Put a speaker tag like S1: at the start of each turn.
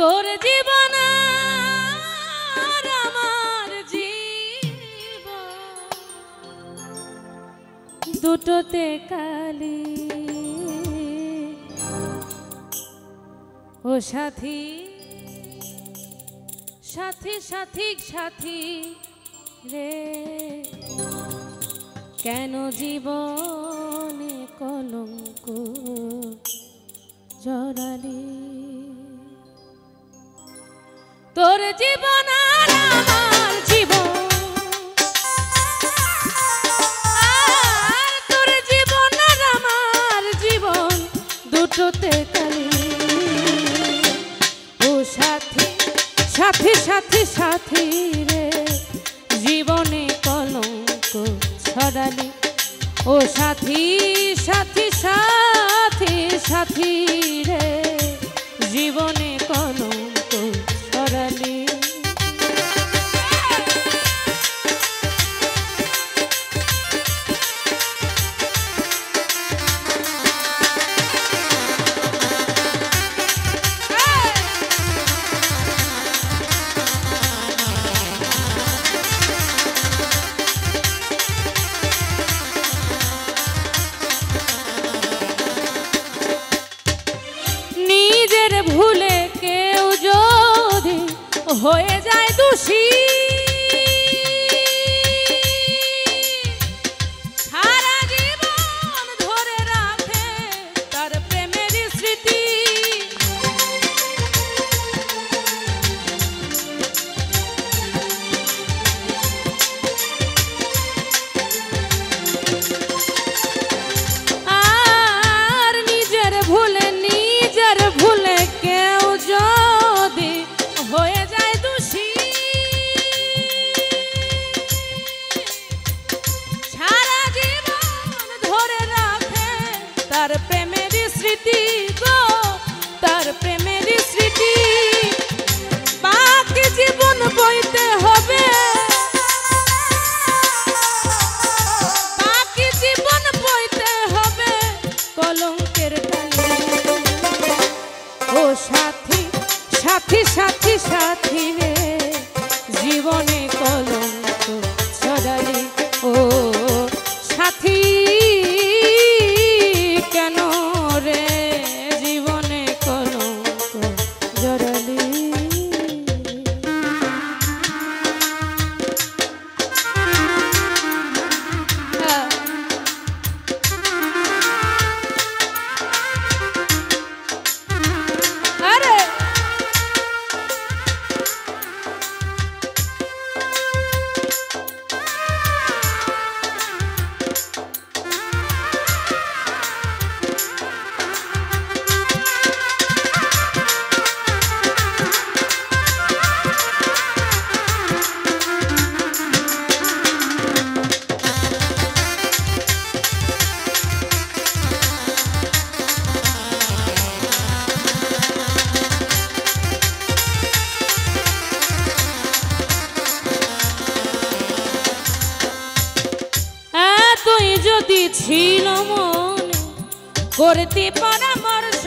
S1: তোর জীবন আর আমার জীবন দুটোতে কালি ও সাথী সাথী সাথী সাথী রে কেন জীবনে কলঙ্ক জড়ালি তোর জীবন আর আমার জীবন তোর জীবন আর আমার জীবন দুটোতে কালি ও সাথী সাথী সাথী সাথী রে জীবনে কলঙ্ক ছড়ালি ও সাথী সাথী সাথী সাথী রে জীবনে কলঙ্ক ছড়ালি ভুলে কেউ যদি হয়ে যায় দোষী সারা জীবন ধরে রাখে তার প্রেমের স্মৃতি আর নিজের ভুলে কেউ যদি হয়ে যায় দোষী সারা জীবন ধরে রাখে তার প্রেমের স্মৃতি গো তার প্রেমের স্মৃতি বাকি জীবন বইতে হবে বাকি জীবন বইতে হবে কলঙ্কের কালি ও সাথী সাথী সাথী সাথী রে জীবনে কলঙ্ক ছড়ালি ও সাথী কেন রে জীবনে কলঙ্ক জড়ালি যদি ছিল মনে করতে পরামর্শ